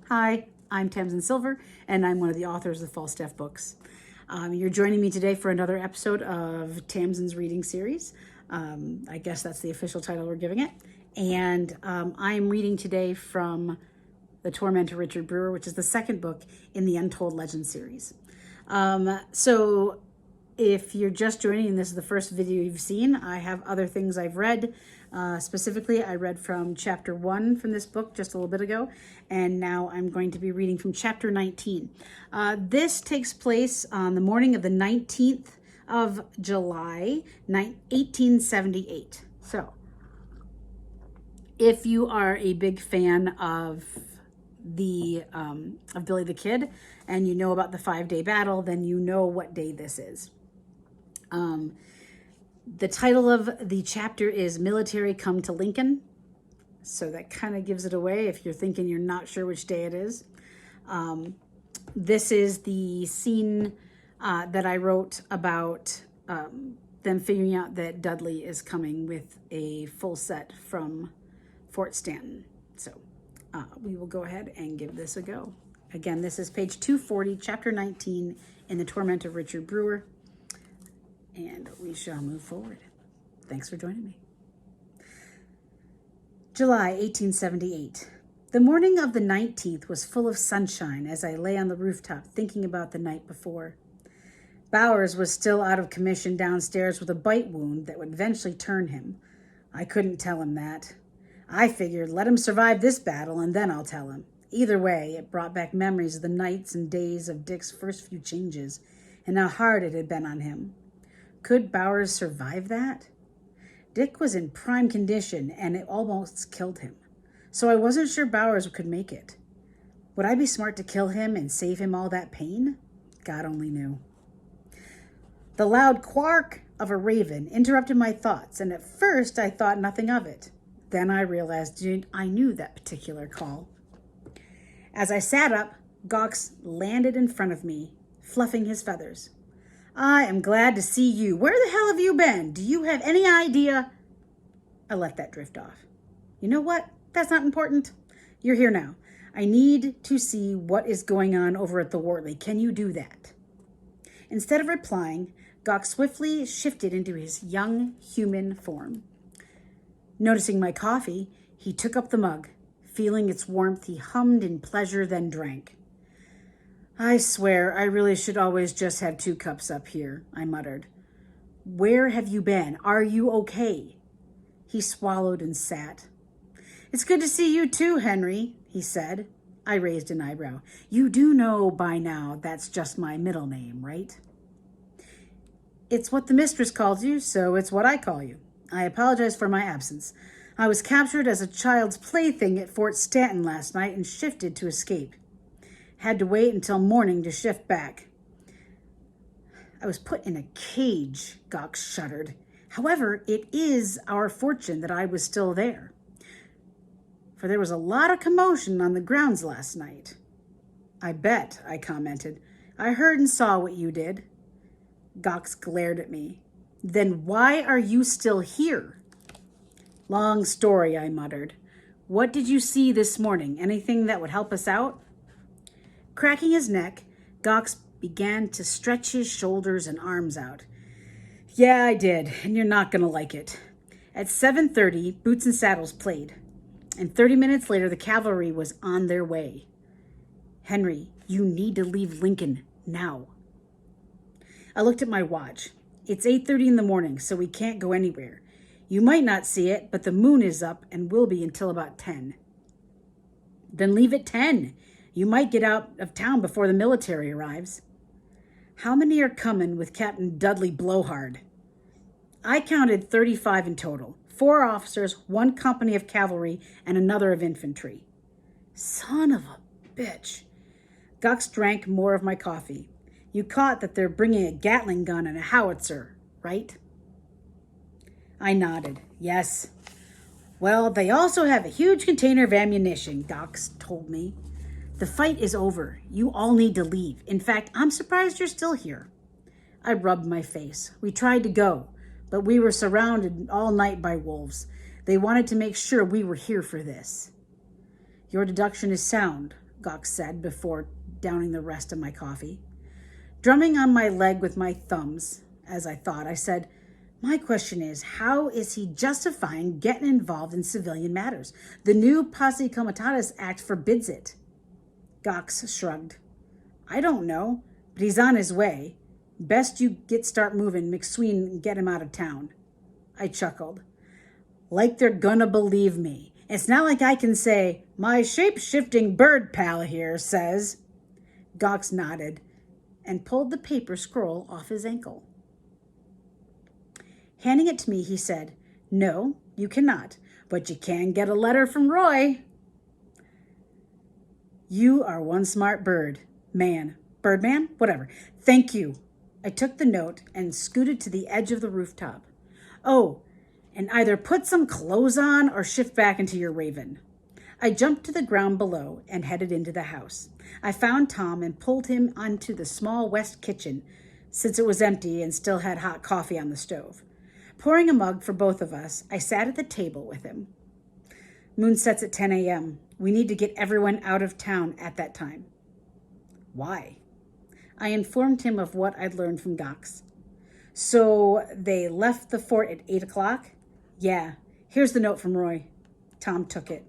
Hi, I'm Tamsin Silver, and I'm one of the authors of Falstaff Books. You're joining me today for another episode of Tamsin's reading series. I guess that's the official title we're giving it. And I'm reading today from The Torment of Richard Brewer, which is the second book in the Untold Legends series. So if you're just joining and this is the first video you've seen, I have other things I've read. Specifically, I read from chapter 1 from this book just a little bit ago, and now I'm going to be reading from chapter 19. This takes place on the morning of the 19th of July, 1878. So, if you are a big fan of Billy the Kid, and you know about the 5-day battle, then you know what day this is. The title of the chapter is Military Come to Lincoln. So that kind of gives it away if you're thinking you're not sure which day it is. This is the scene that I wrote about them figuring out that Dudley is coming with a full set from Fort Stanton. So we will go ahead and give this a go. Again, this is page 240, chapter 19 in The Torment of Richard Brewer. And we shall move forward. Thanks for joining me. July 1878. The morning of the 19th was full of sunshine as I lay on the rooftop thinking about the night before. Bowers was still out of commission downstairs with a bite wound that would eventually turn him. I couldn't tell him that. I figured, let him survive this battle and then I'll tell him. Either way, it brought back memories of the nights and days of Dick's first few changes and how hard it had been on him. Could Bowers survive that? Dick was in prime condition and it almost killed him. So I wasn't sure Bowers could make it. Would I be smart to kill him and save him all that pain? God only knew. The loud quark of a raven interrupted my thoughts, and at first I thought nothing of it. Then I realized I knew that particular call. As I sat up, Gawks landed in front of me, fluffing his feathers. I am glad to see you. Where the hell have you been? Do you have any idea? I let that drift off. You know what? That's not important. You're here now. I need to see what is going on over at the Wortley. Can you do that? Instead of replying, Gawk swiftly shifted into his young human form. Noticing my coffee, he took up the mug. Feeling its warmth, he hummed in pleasure, then drank. I swear, I really should always just have 2 cups up here, I muttered. Where have you been? Are you okay? He swallowed and sat. It's good to see you too, Henry, he said. I raised an eyebrow. You do know by now that's just my middle name, right? It's what the mistress calls you, so it's what I call you. I apologize for my absence. I was captured as a child's plaything at Fort Stanton last night and shifted to escape. Had to wait until morning to shift back. I was put in a cage, Gawk shuddered. However, it is our fortune that I was still there. For there was a lot of commotion on the grounds last night. I bet, I commented. I heard and saw what you did. Gawks glared at me. Then why are you still here? Long story, I muttered. What did you see this morning? Anything that would help us out? Cracking his neck, Gawks began to stretch his shoulders and arms out. Yeah, I did, and you're not going to like it. At 7:30, Boots and Saddles played, and 30 minutes later, the cavalry was on their way. Henry, you need to leave Lincoln now. I looked at my watch. It's 8:30 in the morning, so we can't go anywhere. You might not see it, but the moon is up and will be until about 10. Then leave at 10. You might get out of town before the military arrives. How many are coming with Captain Dudley Blowhard? I counted 35 in total. 4 officers, 1 company of cavalry, and another of infantry. Son of a bitch. Gawks drank more of my coffee. You caught that they're bringing a Gatling gun and a howitzer, right? I nodded. Yes. Well, they also have a huge container of ammunition, Gawks told me. The fight is over. You all need to leave. In fact, I'm surprised you're still here. I rubbed my face. We tried to go, but we were surrounded all night by wolves. They wanted to make sure we were here for this. Your deduction is sound, Gawk said before downing the rest of my coffee. Drumming on my leg with my thumbs, as I thought, I said, my question is, how is he justifying getting involved in civilian matters? The new Posse Comitatus Act forbids it. Gawk shrugged. I don't know, but he's on his way. Best you start moving McSween and get him out of town. I chuckled. Like they're gonna believe me. It's not like I can say, my shape-shifting bird pal here says. Gawk nodded and pulled the paper scroll off his ankle. Handing it to me, he said, no, you cannot, but you can get a letter from Roy. You are one smart birdman, whatever. Thank you. I took the note and scooted to the edge of the rooftop. Oh, and either put some clothes on or shift back into your Raven. I jumped to the ground below and headed into the house. I found Tom and pulled him onto the small west kitchen, since it was empty and still had hot coffee on the stove. Pouring a mug for both of us, I sat at the table with him. Moon sets at 10 a.m. We need to get everyone out of town at that time. Why? I informed him of what I'd learned from Gawk's. So they left the fort at 8 o'clock? Yeah. Here's the note from Roy. Tom took it.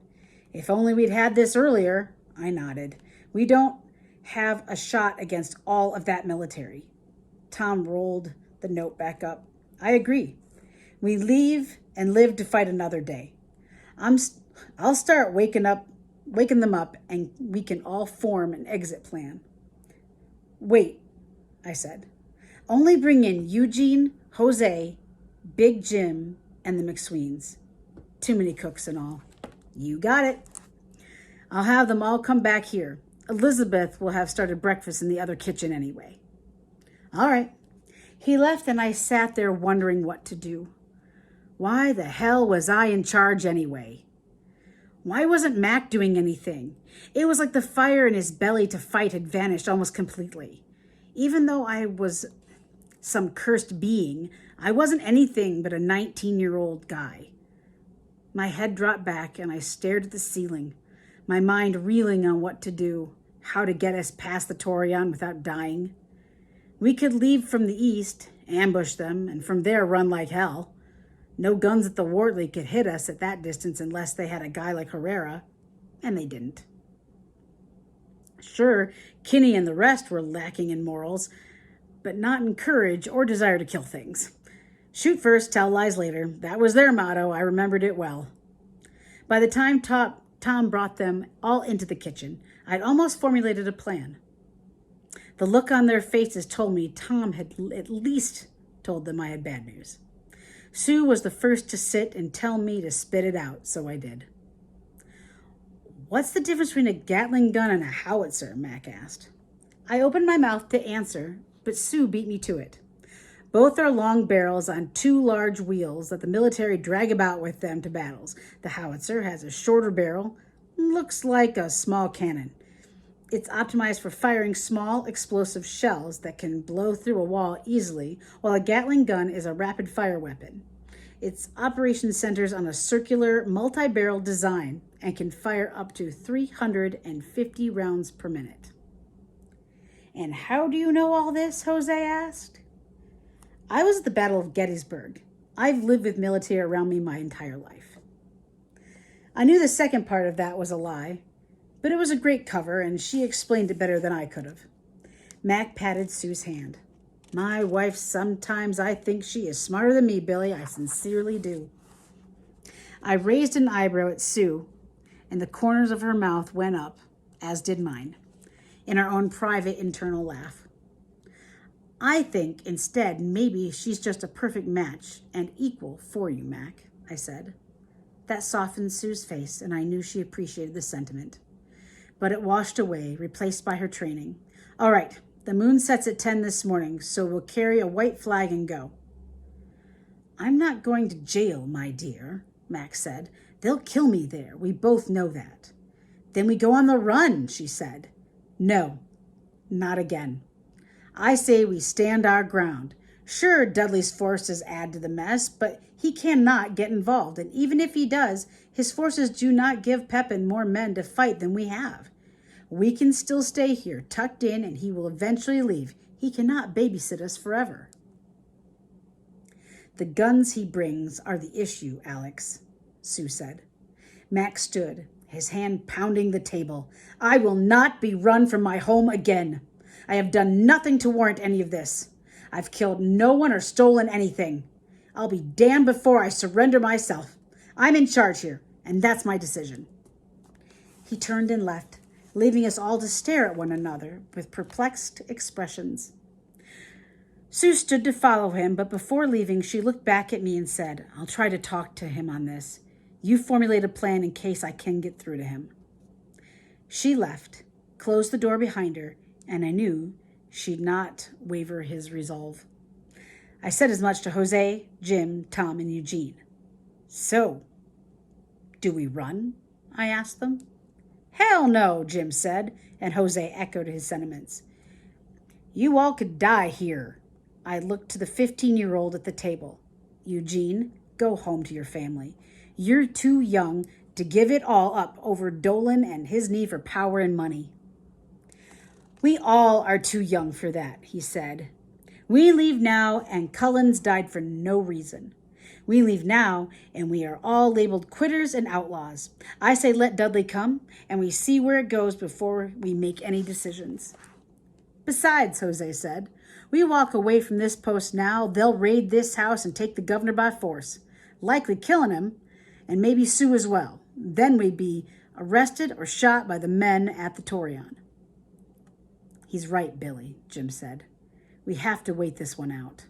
If only we'd had this earlier. I nodded. We don't have a shot against all of that military. Tom rolled the note back up. I agree. We leave and live to fight another day. I'll start waking them up, and we can all form an exit plan. Wait, I said. Only bring in Eugene, Jose, Big Jim, and the McSweens. Too many cooks and all. You got it. I'll have them all come back here. Elizabeth will have started breakfast in the other kitchen anyway. All right. He left, and I sat there wondering what to do. Why the hell was I in charge anyway? Why wasn't Mac doing anything? It was like the fire in his belly to fight had vanished almost completely. Even though I was some cursed being, I wasn't anything but a 19-year-old guy. My head dropped back and I stared at the ceiling, my mind reeling on what to do, how to get us past the Torion without dying. We could leave from the east, ambush them, and from there run like hell. No guns at the Wortley could hit us at that distance unless they had a guy like Herrera, and they didn't. Sure, Kinney and the rest were lacking in morals, but not in courage or desire to kill things. Shoot first, tell lies later. That was their motto. I remembered it well. By the time Tom brought them all into the kitchen, I'd almost formulated a plan. The look on their faces told me Tom had at least told them I had bad news. Sue was the first to sit and tell me to spit it out, so I did. What's the difference between a Gatling gun and a howitzer? Mac asked. I opened my mouth to answer, but Sue beat me to it. Both are long barrels on two large wheels that the military drag about with them to battles. The howitzer has a shorter barrel, looks like a small cannon. It's optimized for firing small explosive shells that can blow through a wall easily, while a Gatling gun is a rapid-fire weapon. Its operation centers on a circular, multi-barrel design and can fire up to 350 rounds per minute. And how do you know all this? Jose asked. I was at the Battle of Gettysburg. I've lived with military around me my entire life. I knew the second part of that was a lie, but it was a great cover, and she explained it better than I could have. Mac patted Sue's hand. My wife, sometimes I think she is smarter than me, Billy. I sincerely do. I raised an eyebrow at Sue, and the corners of her mouth went up, as did mine, in our own private internal laugh. I think, instead, maybe she's just a perfect match and equal for you, Mac, I said. That softened Sue's face, and I knew she appreciated the sentiment. But it washed away, replaced by her training. All right, the moon sets at 10 this morning, so we'll carry a white flag and go. I'm not going to jail, my dear, Max said. They'll kill me there. We both know that. Then we go on the run, she said. No, not again. I say we stand our ground. Sure, Dudley's forces add to the mess, but he cannot get involved, and even if he does, his forces do not give Pepin more men to fight than we have. We can still stay here, tucked in, and he will eventually leave. He cannot babysit us forever. The guns he brings are the issue, Alex, Sue said. Max stood, his hand pounding the table. I will not be run from my home again. I have done nothing to warrant any of this. I've killed no one or stolen anything. I'll be damned before I surrender myself. I'm in charge here, and that's my decision. He turned and left, leaving us all to stare at one another with perplexed expressions. Sue stood to follow him, but before leaving, she looked back at me and said, I'll try to talk to him on this. You formulate a plan in case I can get through to him. She left, closed the door behind her, and I knew she'd not waver his resolve. I said as much to Jose, Jim, Tom, and Eugene. So, do we run? I asked them. Hell no, Jim said, and Jose echoed his sentiments. You all could die here. I looked to the 15-year-old at the table. Eugene, go home to your family. You're too young to give it all up over Dolan and his need for power and money. We all are too young for that, he said. We leave now, and Cullens died for no reason. We leave now, and we are all labeled quitters and outlaws. I say let Dudley come, and we see where it goes before we make any decisions. Besides, Jose said, we walk away from this post now, they'll raid this house and take the governor by force, likely killing him, and maybe Sue as well. Then we'd be arrested or shot by the men at the Torion. He's right, Billy, Jim said. We have to wait this one out.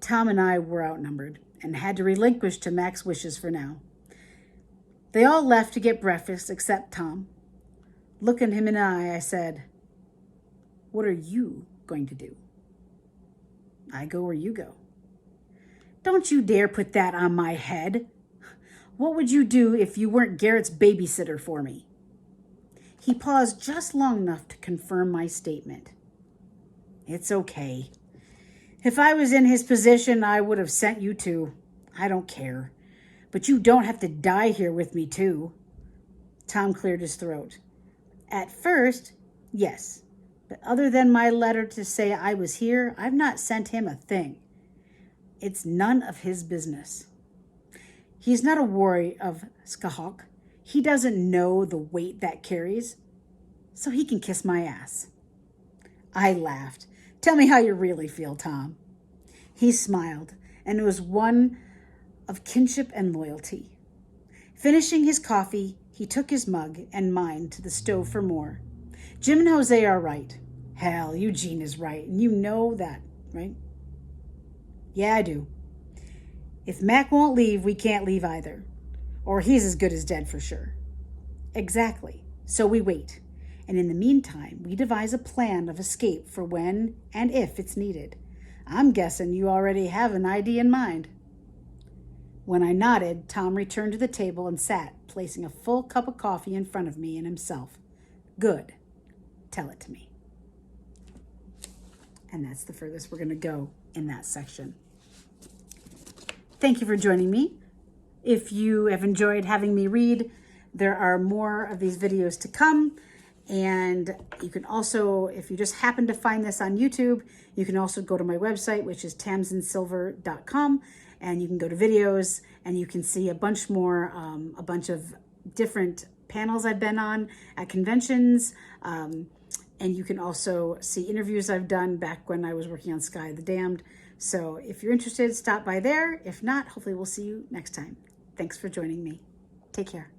Tom and I were outnumbered and had to relinquish to Mac's wishes for now. They all left to get breakfast except Tom. Looking him in the eye, I said, What are you going to do? I go where you go. Don't you dare put that on my head. What would you do if you weren't Garrett's babysitter for me? He paused just long enough to confirm my statement. It's okay. If I was in his position, I would have sent you too. I don't care. But you don't have to die here with me too. Tom cleared his throat. At first, yes. But other than my letter to say I was here, I've not sent him a thing. It's none of his business. He's not a warrior of Skahawk. He doesn't know the weight that carries, so he can kiss my ass. I laughed. Tell me how you really feel, Tom. He smiled, and it was one of kinship and loyalty. Finishing his coffee, he took his mug and mine to the stove for more. Jim and Jose are right. Hell, Eugene is right, and you know that, right? Yeah, I do. If Mac won't leave, we can't leave either. Or he's as good as dead for sure. Exactly. So we wait. And in the meantime, we devise a plan of escape for when and if it's needed. I'm guessing you already have an idea in mind. When I nodded, Tom returned to the table and sat, placing a full cup of coffee in front of me and himself. Good. Tell it to me. And that's the furthest we're going to go in that section. Thank you for joining me. If you have enjoyed having me read, there are more of these videos to come. And you can also, if you just happen to find this on YouTube, you can also go to my website, which is tamsinsilver.com, and you can go to videos and you can see a bunch more, a bunch of different panels I've been on at conventions. And you can also see interviews I've done back when I was working on Sky the Damned. So if you're interested, stop by there. If not, hopefully we'll see you next time. Thanks for joining me. Take care.